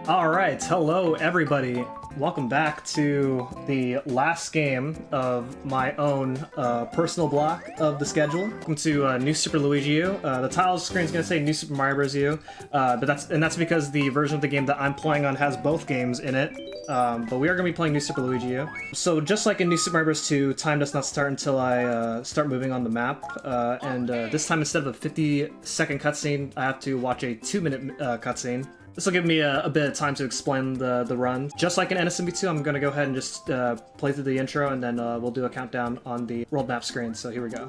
Alright, hello everybody. Welcome back to the last game of my own personal block of the schedule. Welcome to New Super Luigi U. The title screen is going to say New Super Mario Bros. U, but that's because the version of the game that I'm playing on has both games in it. But we are going to be playing New Super Luigi U. So just like in New Super Mario Bros. 2, time does not start until I start moving on the map. This time, instead of a 50-second cutscene, I have to watch a 2-minute cutscene. This will give me a bit of time to explain the run. Just like in NSMB2, I'm going to go ahead and just play through the intro, and then we'll do a countdown on the world map screen. So here we go.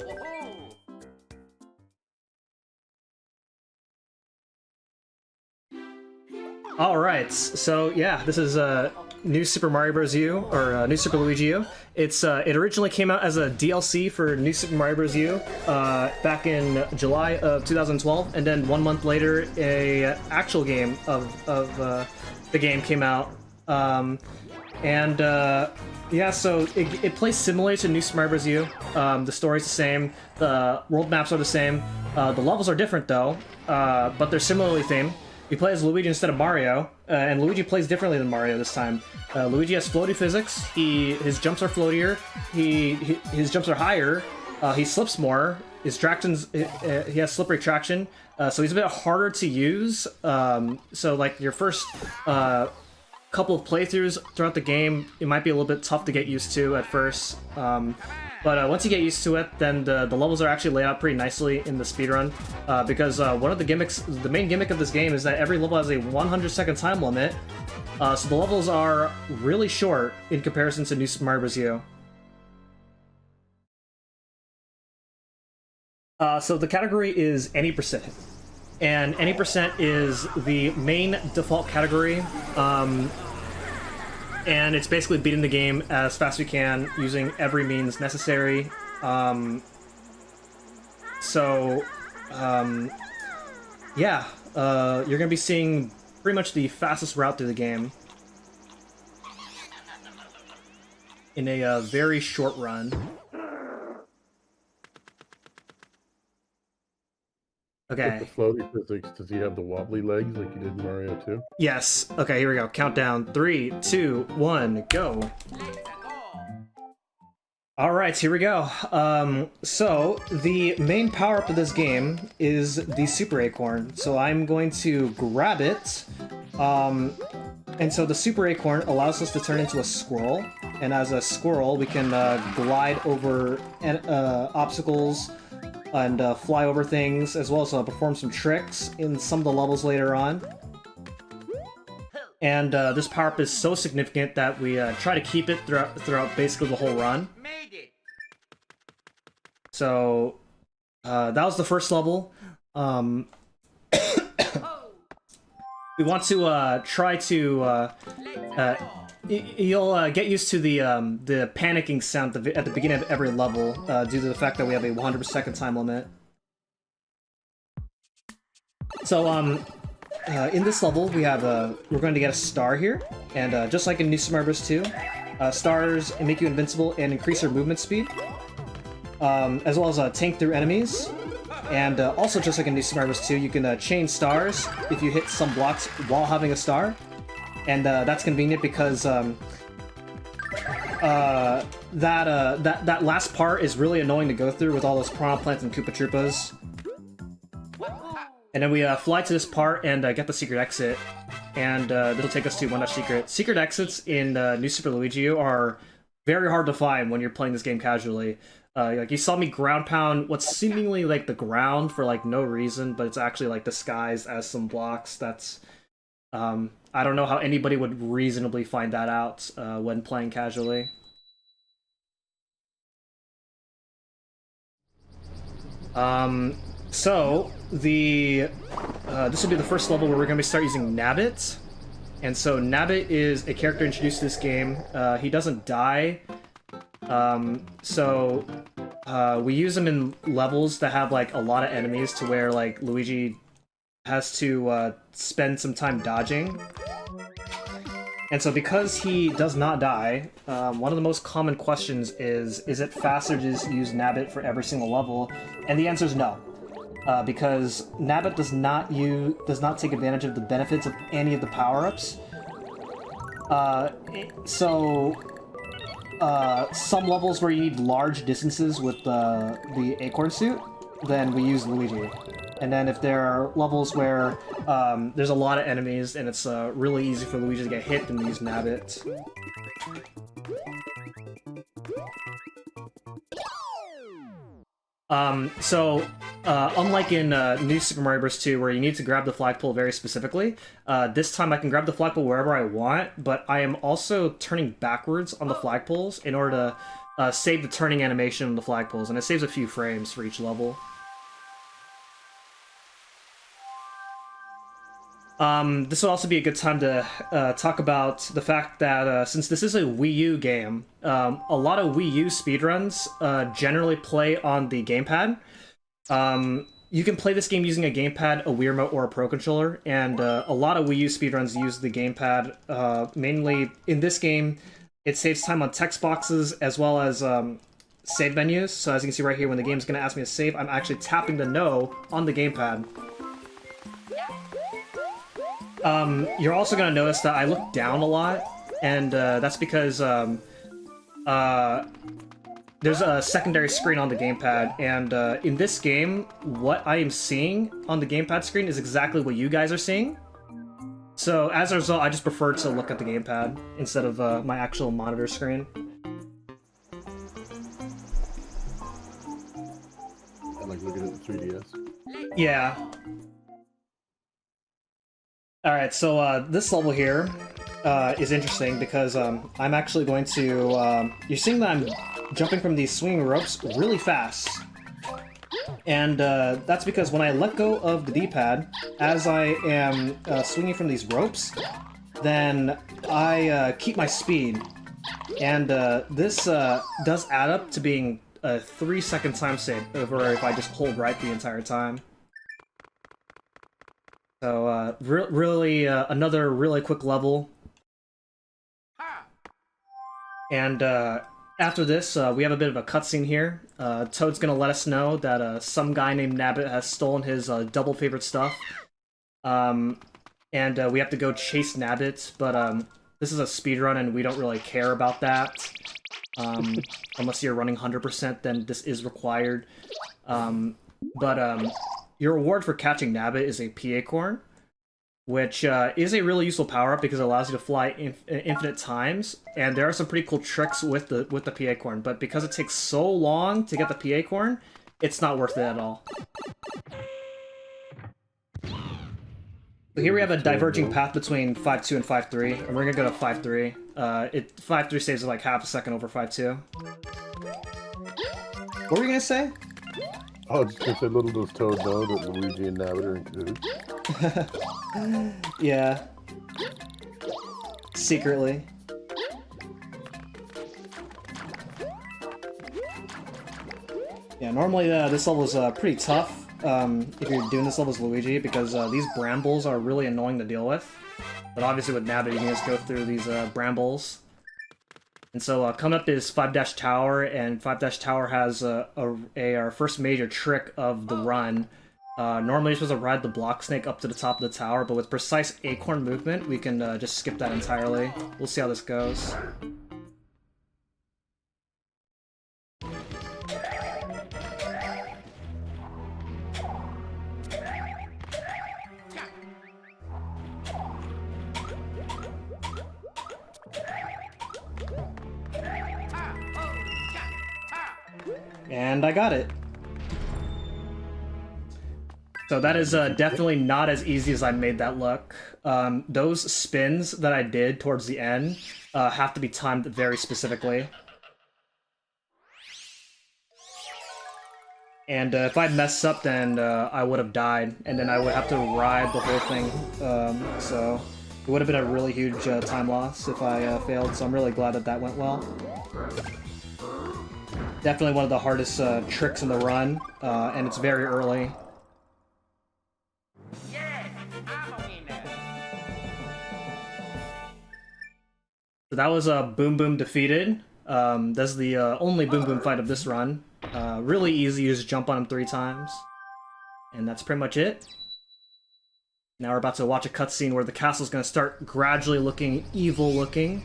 Alright, so yeah, this is New Super Mario Bros. U, or New Super Luigi U. It originally came out as a DLC for New Super Mario Bros. U back in July of 2012, and then 1 month later, a actual game of the game came out. Yeah, so it plays similarly to New Super Mario Bros. U. The story's the same, the world maps are the same, the levels are different though, but they're similarly themed. We play as Luigi instead of Mario, and Luigi plays differently than Mario this time. Luigi has floaty physics, his jumps are floatier, his jumps are higher, he slips more, his traction's, he has slippery traction, so he's a bit harder to use. So like your first couple of playthroughs throughout the game, it might be a little bit tough to get used to at first. But once you get used to it, then the levels are actually laid out pretty nicely in the speedrun, because one of the gimmicks, the main gimmick of this game is that every level has a 100-second time limit, so the levels are really short in comparison to New Super Mario Bros. U. So the category is any percent, and any percent is the main default category. And it's basically beating the game as fast as we can using every means necessary. Yeah, you're gonna be seeing pretty much the fastest route through the game in a very short run. Okay. With the floaty physics, does he have the wobbly legs like he did in Mario 2? Yes. Okay, here we go. Countdown. 3, 2, 1, go. Alright, here we go. So, the main power-up of this game is the Super Acorn. So I'm going to grab it. And so the Super Acorn allows us to turn into a squirrel. And as a squirrel, we can glide over obstacles and fly over things, as well as perform some tricks in some of the levels later on. And this power-up is so significant that we try to keep it throughout basically the whole run. So, that was the first level. We want to try to... You'll get used to the panicking sound at the beginning of every level due to the fact that we have a 100-second time limit. So in this level we have we're going to get a star here, and just like in New Super Mario Bros. 2, stars make you invincible and increase your movement speed, as well as tank through enemies. And also, just like in New Super Mario Bros. 2, you can chain stars if you hit some blocks while having a star. And that's convenient because that last part is really annoying to go through with all those Piranha Plants and Koopa Troopas. And then we fly to this part and get the secret exit, and this will take us to One Secret. Secret exits in New Super Luigi U are very hard to find when you're playing this game casually. Like, you saw me ground pound what's seemingly like the ground for like no reason, but it's actually like disguised as some blocks. That's I don't know how anybody would reasonably find that out when playing casually. So this will be the first level where we're going to start using Nabbit. And so Nabbit is a character introduced to this game. He doesn't die. We use him in levels that have like a lot of enemies, to where like Luigi has to spend some time dodging. And so because he does not die, one of the most common questions is it faster to just use Nabbit for every single level? And the answer is no. because Nabbit does not take advantage of the benefits of any of the power-ups. Some levels where you need large distances with the acorn suit, then we use Luigi. And then if there are levels where there's a lot of enemies and it's really easy for Luigi to get hit, then we use Nabbit. Unlike in New Super Mario Bros. 2, where you need to grab the flagpole very specifically, this time I can grab the flagpole wherever I want, but I am also turning backwards on the flagpoles in order to save the turning animation on the flagpoles, and it saves a few frames for each level. This would also be a good time to talk about the fact that since this is a Wii U game, a lot of Wii U speedruns generally play on the gamepad. You can play this game using a gamepad, a Wii Remote, or a Pro Controller, and a lot of Wii U speedruns use the gamepad. Mainly in this game, it saves time on text boxes as well as save menus. So as you can see right here, when the game's going to ask me to save, I'm actually tapping the no on the gamepad. You're also going to notice that I look down a lot, and that's because there's a secondary screen on the gamepad, and in this game, what I am seeing on the gamepad screen is exactly what you guys are seeing. So as a result, I just prefer to look at the gamepad instead of my actual monitor screen. I like looking at the 3DS. Yeah. Alright, so this level here is interesting because I'm actually going to... you're seeing that I'm jumping from these swinging ropes really fast. And that's because when I let go of the D-pad, as I am swinging from these ropes, then I keep my speed. And this does add up to being a 3-second time save over if I just hold right the entire time. So, really, another really quick level. And after this, we have a bit of a cutscene here. Toad's gonna let us know that some guy named Nabbit has stolen his double favorite stuff. And we have to go chase Nabbit, but this is a speedrun and we don't really care about that. Unless you're running 100%, then this is required. Your reward for catching Nabbit is a P acorn, which is a really useful power-up because it allows you to fly infinite times, and there are some pretty cool tricks with the P acorn, but because it takes so long to get the P acorn, it's not worth it at all. So here we have a diverging path between 5.2 and 5.3, and we're gonna go to 5.3. 5.3 saves like half a second over 5.2. What were you gonna say? Oh, just gonna say, little does Toad know that Luigi and Nabbit are in cahoots. Yeah. Secretly. Yeah, normally this level is pretty tough if you're doing this level as Luigi, because these brambles are really annoying to deal with. But obviously with Nabbit you can just go through these brambles. And so coming up is 5- Tower, and 5- Tower has our first major trick of the run. Normally you're supposed to ride the block snake up to the top of the tower, but with precise acorn movement, we can just skip that entirely. We'll see how this goes. And I got it. So that is definitely not as easy as I made that look. Those spins that I did towards the end have to be timed very specifically. And if I messed up, then I would have died, and then I would have to ride the whole thing. So it would have been a really huge time loss if I failed, so I'm really glad that that went well. Definitely one of the hardest tricks in the run, and it's very early. Yeah, I'm a winner. So that was Boom Boom defeated. That's the only Boom Boom fight of this run. Really easy, you just jump on him 3 times. And that's pretty much it. Now we're about to watch a cutscene where the castle's gonna start gradually looking evil looking.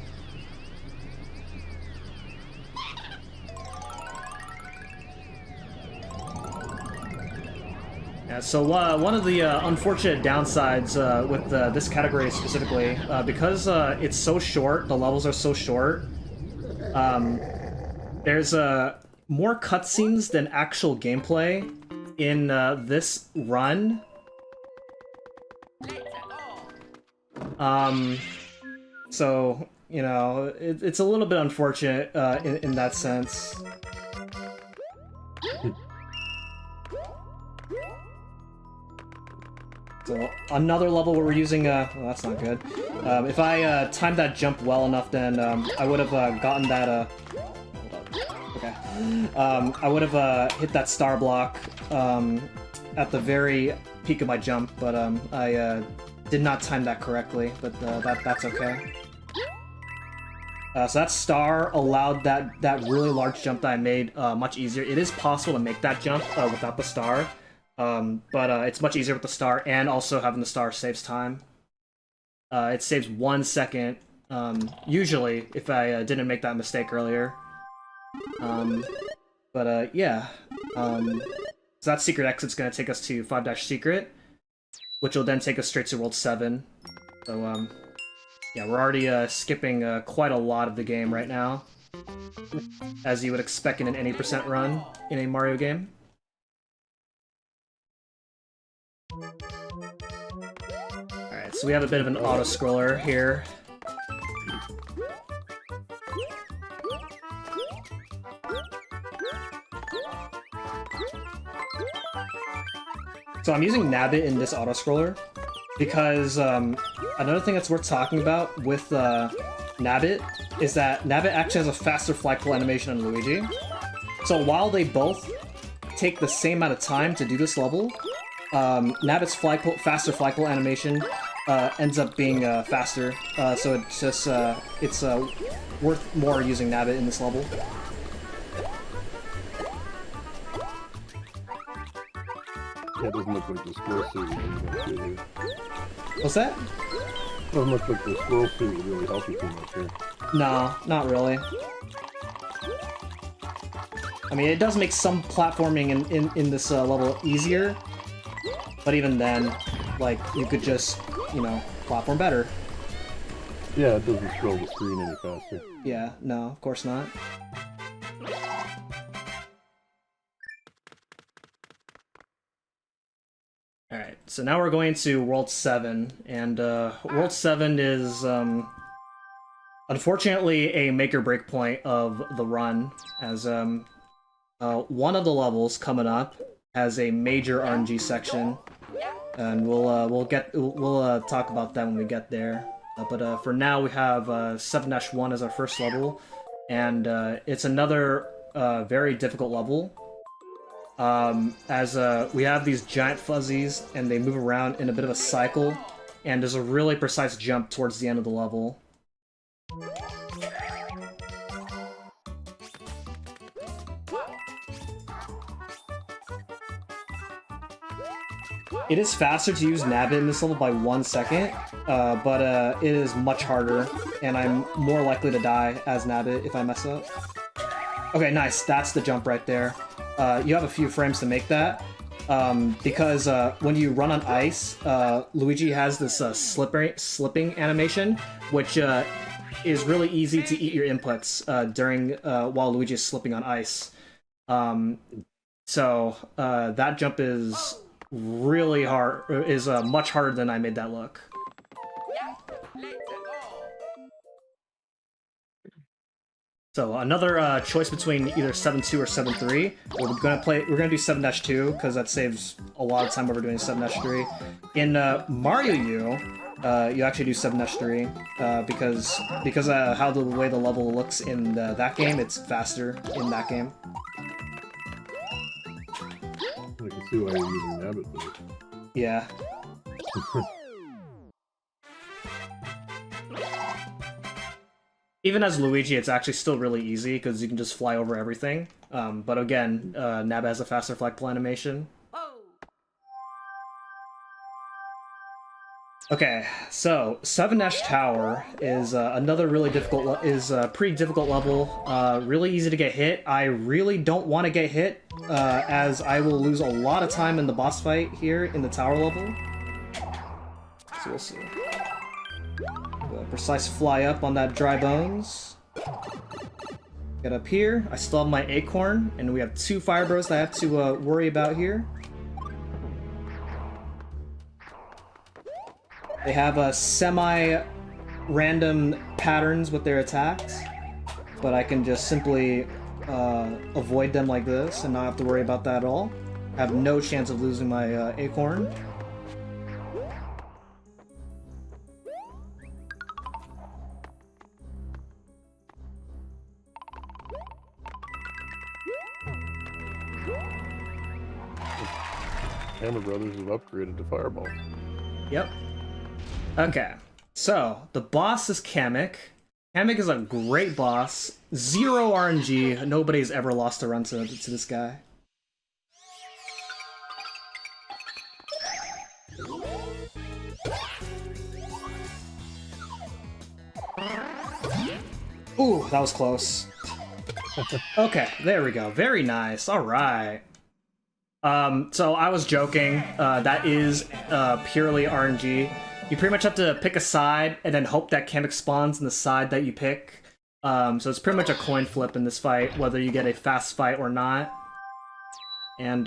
Yeah, so one of the unfortunate downsides with this category specifically, because it's so short, the levels are so short, there's more cutscenes than actual gameplay in this run. So, you know, it's a little bit unfortunate in that sense. So, another level where we're using, well, that's not good. If I timed that jump well enough, then I would have gotten that, hold on. Okay. I would have hit that star block at the very peak of my jump, but I did not time that correctly, but that's okay. So that star allowed that really large jump that I made much easier. It is possible to make that jump without the star, but it's much easier with the star, and also having the star saves time. It saves 1 second, usually, if I didn't make that mistake earlier. Yeah. So that secret exit's gonna take us to 5-secret, which will then take us straight to World 7. So, yeah, we're already skipping quite a lot of the game right now, as you would expect in an any percent run in a Mario game. Alright, so we have a bit of an auto-scroller here. So I'm using Nabbit in this auto-scroller because another thing that's worth talking about with Nabbit is that Nabbit actually has a faster flagpole animation than Luigi. So while they both take the same amount of time to do this level, Nabbit's faster flagpole animation ends up being faster. So it's just it's worth more using Nabbit in this level. Yeah, it doesn't look like the squirrel suit would really help you. What's that? Doesn't look like the squirrel suit would really help you too much here. No, not really. I mean, it does make some platforming in this level easier, but even then, like, you could just, you know, platform better. Yeah, it doesn't scroll the screen any faster. Yeah, no, of course not. Alright, so now we're going to World 7, and World 7 is, unfortunately, a make-or-break point of the run, as one of the levels coming up has a major RNG section, and we'll talk about that when we get there. But for now, we have 7-1 as our first level, and it's another very difficult level. As we have these giant fuzzies, and they move around in a bit of a cycle, and there's a really precise jump towards the end of the level. It is faster to use Nabbit in this level by 1 second, but it is much harder, and I'm more likely to die as Nabbit if I mess up. Okay, nice. That's the jump right there. You have a few frames to make that, because when you run on ice, Luigi has this slipping animation, which is really easy to eat your inputs during while Luigi is slipping on ice. So that jump is really hard, is much harder than I made that look. So another choice between either 7-2 or 7-3. We're gonna do 7-2 because that saves a lot of time over doing 7-3. In Mario U, you actually do 7-3 because how the way the level looks in that game, it's faster in that game. I can see why you're using Nabbit though. Yeah. Even as Luigi, it's actually still really easy because you can just fly over everything. But again, Nabbit has a faster flagpole animation. Okay, so Seven Ash Tower is another really difficult, is a pretty difficult level. Really easy to get hit. I really don't want to get hit, as I will lose a lot of time in the boss fight here in the tower level. So we'll see. Precise fly up on that dry bones. Get up here. I still have my acorn, and we have 2 fire bros that I have to worry about here. They have semi-random patterns with their attacks, but I can just simply avoid them like this and not have to worry about that at all. I have no chance of losing my acorn. Hammer Brothers have upgraded to Fireball. Yep. Okay, so the boss is Kamek. Kamek is a great boss. 0 RNG. Nobody's ever lost a run to this guy. Ooh, that was close. Okay, there we go. Very nice. All right. So I was joking. That is purely RNG. You pretty much have to pick a side and then hope that Kamek spawns in the side that you pick. So it's pretty much a coin flip in this fight, whether you get a fast fight or not. And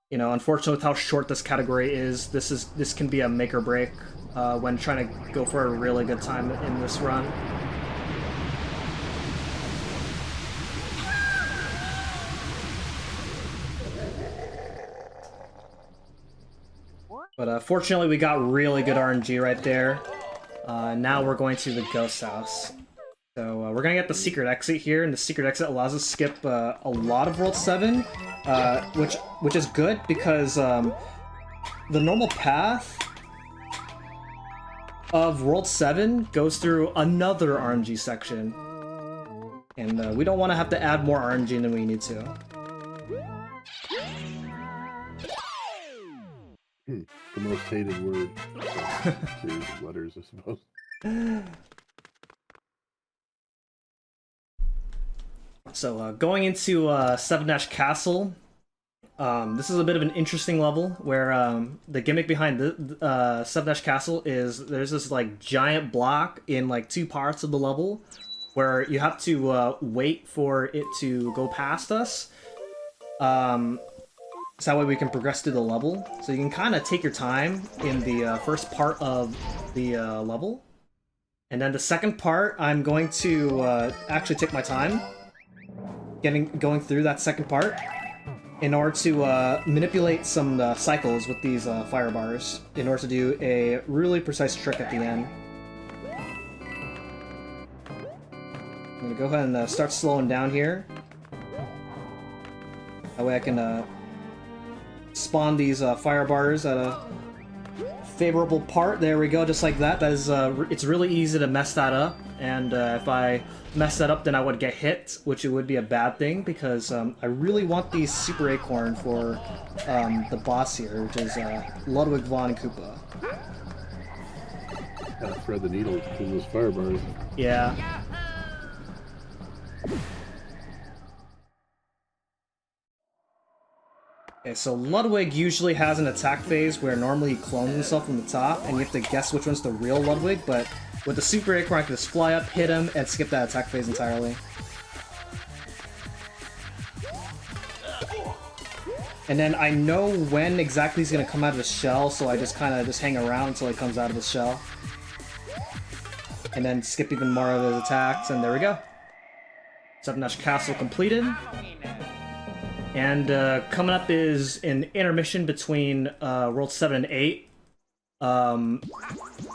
you know, unfortunately, with how short this category is, this can be a make or break when trying to go for a really good time in this run. But fortunately, we got really good RNG right there. Now we're going to the Ghost House. So we're gonna get the secret exit here, and the secret exit allows us to skip a lot of World 7, which is good because the normal path of World 7 goes through another RNG section, and we don't want to have to add more RNG than we need to. The most hated word. Series of letters, I suppose. So going into Seven Ash Castle, this is a bit of an interesting level where the gimmick behind the Seven Ash Castle is there's this like giant block in like 2 parts of the level where you have to wait for it to go past us. So that way we can progress through the level. So you can kind of take your time in the first part of the level. And then the second part, I'm going to actually take my time going through that second part in order to manipulate some cycles with these fire bars in order to do a really precise trick at the end. I'm going to go ahead and start slowing down here. That way I can spawn these fire bars at a favorable part. There we go, just like that. That is, it's really easy to mess that up, and if I mess that up, then I would get hit, which it would be a bad thing because I really want the Super Acorn for the boss here, which is Ludwig Von Koopa. Gotta thread the needle between those fire bars. Yeah. Okay, so Ludwig usually has an attack phase where normally he clones himself from the top, and you have to guess which one's the real Ludwig, but with the Super Acorn, I can just fly up, hit him, and skip that attack phase entirely. And then I know when exactly he's gonna come out of his shell, so I just kind of hang around until he comes out of his shell. And then skip even more of his attacks, and there we go. Seven Ash Castle completed. And coming up is an intermission between World 7 and 8,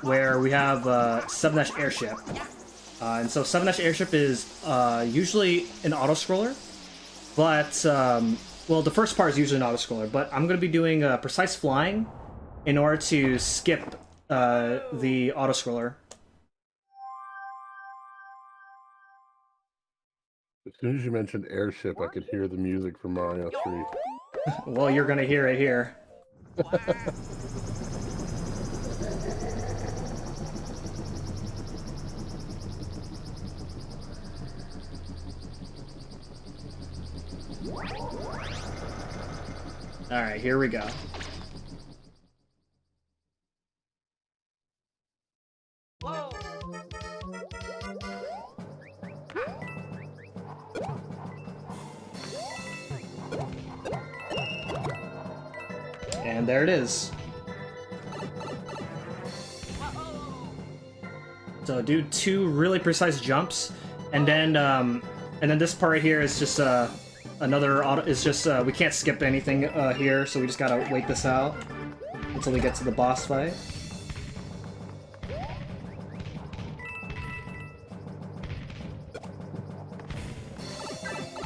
where we have Seven Ash Airship. And so Seven Ash Airship is usually an auto-scroller, but, well, the first part is usually an auto-scroller, but I'm going to be doing precise flying in order to skip the auto-scroller. As soon as you mentioned airship, I could hear the music from Mario 3. Well, you're gonna hear it here. Alright, here we go. Whoa. And there it is. So do 2 really precise jumps, and then this part right here is just another auto. Is just we can't skip anything here, so we just gotta wait this out until we get to the boss fight.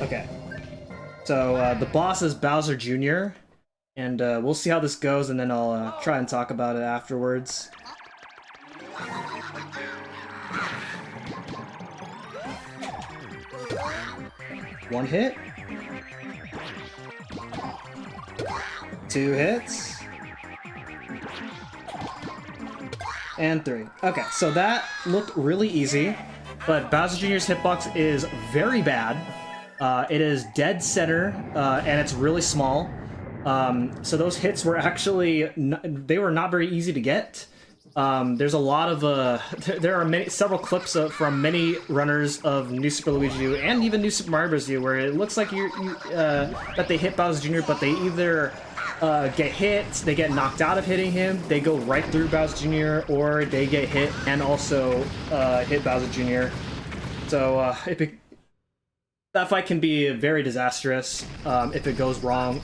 Okay, so the boss is Bowser Jr., and we'll see how this goes, and then I'll try and talk about it afterwards. One hit. 2 hits. And 3. Okay, so that looked really easy, but Bowser Jr.'s hitbox is very bad. It is dead center, and it's really small. So those hits were actually, they were not very easy to get. There's a lot of, there are several clips from many runners of New Super Luigi U and even New Super Mario Bros. U where it looks like that they hit Bowser Jr., but they either get hit, they get knocked out of hitting him, they go right through Bowser Jr., or they get hit and also hit Bowser Jr. So that fight can be very disastrous if it goes wrong.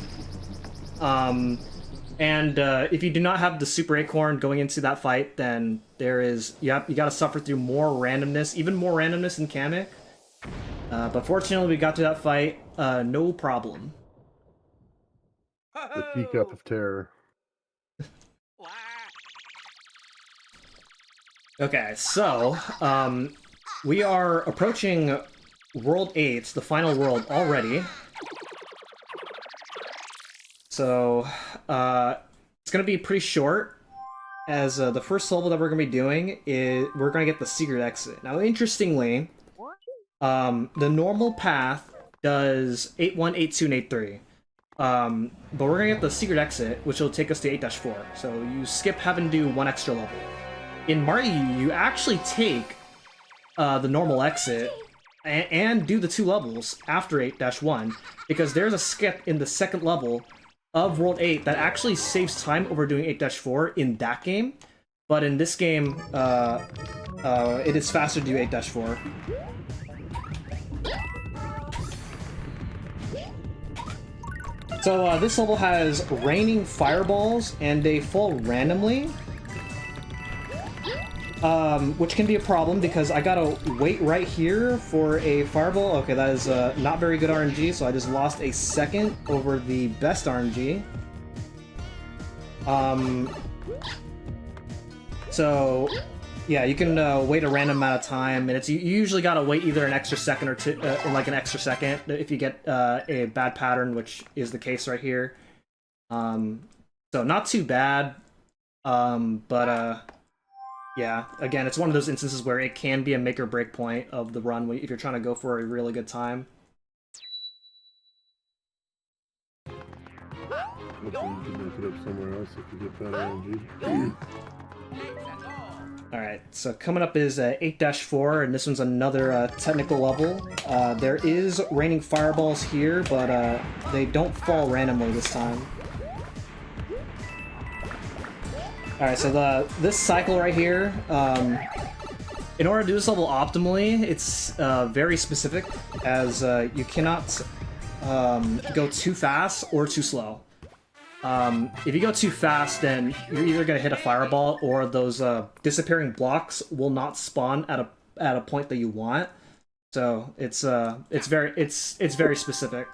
And if you do not have the Super Acorn going into that fight, then you gotta suffer through more randomness, even more randomness in Kamek. But fortunately, we got to that fight, no problem. The teacup of terror. Okay, so we are approaching World 8, the final world already. So it's going to be pretty short, as the first level that we're going to be doing is we're going to get the secret exit. Now, interestingly, the normal path does 8-1, 8-2, and 8-3. But we're going to get the secret exit, which will take us to 8-4. So you skip having to do 1 extra level. In Mario, you actually take the normal exit and do the 2 levels after 8-1, because there's a skip in the second level of World 8 that actually saves time over doing 8-4 in that game, but in this game, it is faster to do 8-4. So this level has raining fireballs, and they fall randomly, which can be a problem because I gotta wait right here for a fireball. Okay, that is not very good RNG, so I just lost a second over the best RNG. So yeah, you can wait a random amount of time, and you usually gotta wait either an extra second or two, like an extra second, if you get a bad pattern, which is the case right here. So not too bad, but yeah, again, it's one of those instances where it can be a make or break point of the run if you're trying to go for a really good time. Hopefully you can make it up somewhere else if you get better RNG. Alright, so coming up is 8-4, and this one's another technical level. There is raining fireballs here, but they don't fall randomly this time. Alright, so this cycle right here, in order to do this level optimally, it's very specific, as you cannot go too fast or too slow. If you go too fast, then you're either going to hit a fireball, or those disappearing blocks will not spawn at a point that you want. So it's very specific.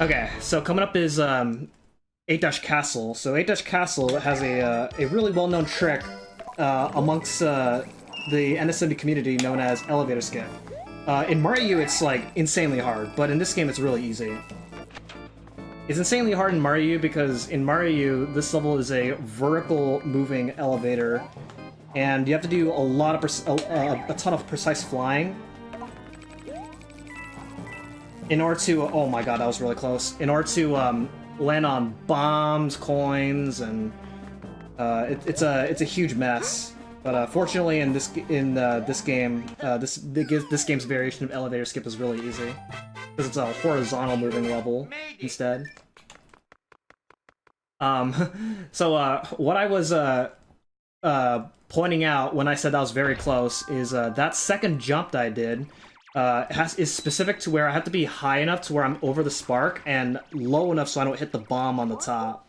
Okay, so coming up is 8-Castle. So 8-Castle has a really well-known trick amongst the NSMD community known as elevator skip. In Mario U, it's like insanely hard, but in this game it's really easy. It's insanely hard in Mario U because in Mario U, this level is a vertical moving elevator, and you have to do a lot of a ton of precise flying in order to. Oh my god, that was really close. In order to land on bombs, coins, and it's a huge mess. But fortunately, in this game, this game's variation of elevator skip is really easy because it's a horizontal moving level instead. So what I was pointing out when I said that was very close is that second jump that I did is specific to where I have to be high enough to where I'm over the spark and low enough so I don't hit the bomb on the top.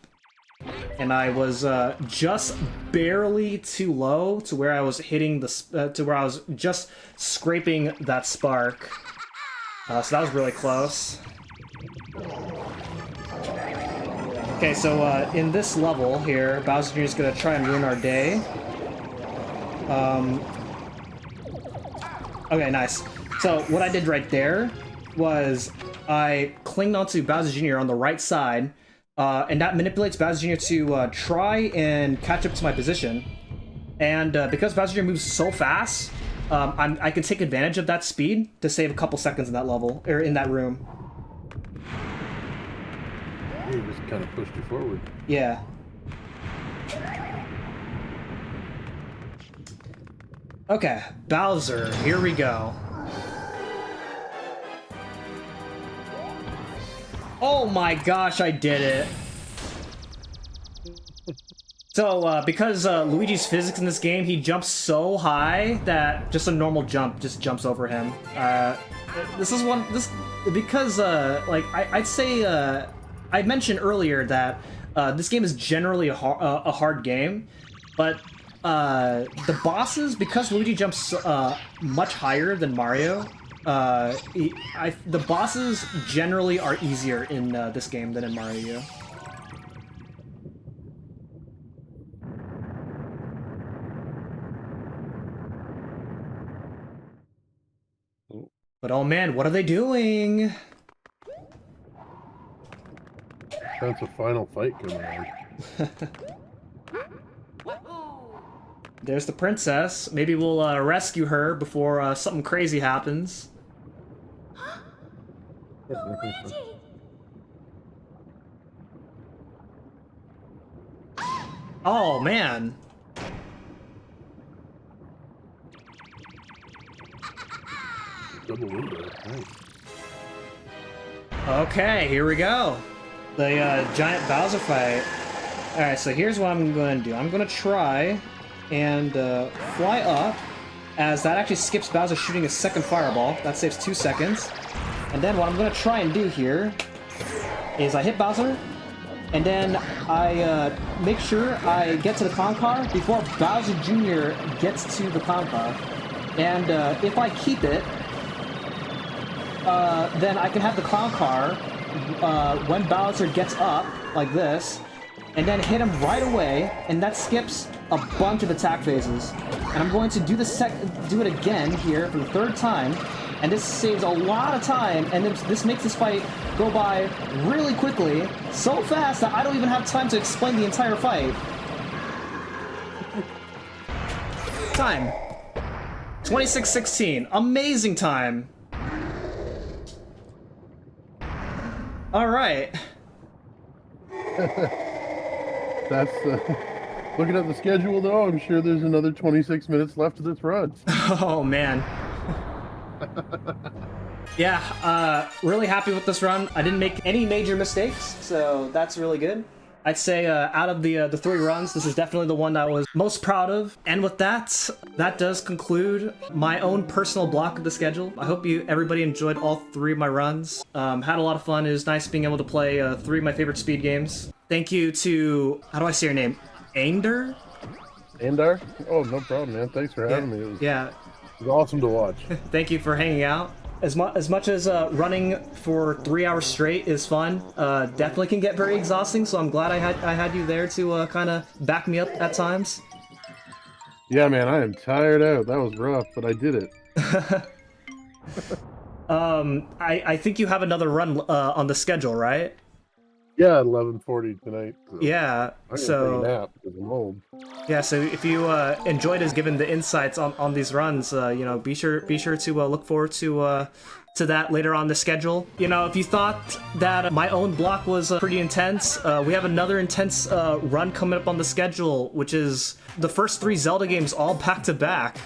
And I was just barely too low to where I was hitting the to where I was just scraping that spark. So that was really close. Okay, so in this level here, Bowser Jr. is gonna try and ruin our day. Okay, nice. So what I did right there was I clinged onto Bowser Jr. on the right side. And that manipulates Bowser Jr. to try and catch up to my position. And because Bowser Jr. moves so fast, I can take advantage of that speed to save a couple seconds in that level, or in that room. He just kind of pushed you forward. Yeah. Okay, Bowser, here we go. Oh my gosh, I did it! So, because Luigi's physics in this game, he jumps so high that just a normal jump just jumps over him. Because, like, I'd say, I mentioned earlier that this game is generally a hard game, but the bosses, because Luigi jumps much higher than Mario, the bosses generally are easier in this game than in Mario U. But oh man, what are they doing? That's a final fight coming on. There's the princess. Maybe we'll rescue her before something crazy happens. Luigi! Oh man. Double window. Nice. Okay, here we go. The giant Bowser fight. Alright, so here's what I'm going to do. I'm going to try and fly up, as that actually skips Bowser shooting his second fireball. That saves 2 seconds. And then what I'm going to try and do here is I hit Bowser, and then I make sure I get to the clown car before Bowser Jr. gets to the clown car. And if I keep it, then I can have the clown car when Bowser gets up, like this, and then hit him right away, and that skips a bunch of attack phases. And I'm going to do it again here for the third time, and this saves a lot of time, and this makes this fight go by really quickly, so fast that I don't even have time to explain the entire fight. Time. 26:16. Amazing time. All right. That's looking at the schedule though, I'm sure there's another 26 minutes left of this run. Oh man. Yeah, really happy with this run. I didn't make any major mistakes, so that's really good. I'd say out of the 3 runs, this is definitely the one that I was most proud of. And with that, that does conclude my own personal block of the schedule. I hope everybody enjoyed all 3 of my runs. Had a lot of fun. It was nice being able to play 3 of my favorite speed games. Thank you to, how do I say your name? Ander? Andar? Oh, no problem, man. Thanks for having me. It was awesome to watch. Thank you for hanging out. As much as running for 3 hours straight is fun, definitely can get very exhausting. So I'm glad I had you there to kind of back me up at times. Yeah, man, I am tired out. That was rough, but I did it. I think you have another run on the schedule, right? Yeah, 11:40 tonight. So Yeah, I'm gonna take a so nap because I'm old. yeah, so if you enjoyed us giving the insights on these runs, you know, be sure to look forward to that later on the schedule. You know, if you thought that my own block was pretty intense, we have another intense run coming up on the schedule, which is the first 3 Zelda games all back to back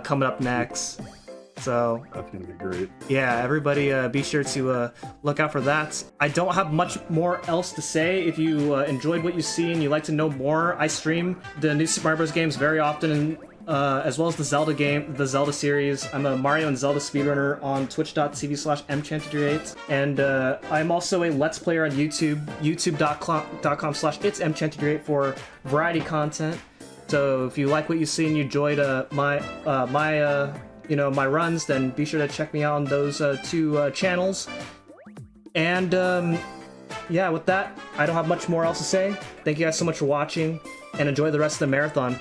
coming up next. So That's gonna be great. yeah, everybody be sure to look out for that. I don't have much more else to say. If you enjoyed what you see and you'd like to know more, I stream the new Super Mario Bros. Games very often, as well as the Zelda series. I'm a Mario and Zelda speedrunner on twitch.tv/mchanted38. And I'm also a Let's Player on YouTube, youtube.com/itsmchanted38 for variety content. So if you like what you see and you enjoyed my my runs, then be sure to check me out on those 2 channels. And yeah, with that, I don't have much more else to say. Thank you guys so much for watching, and enjoy the rest of the marathon.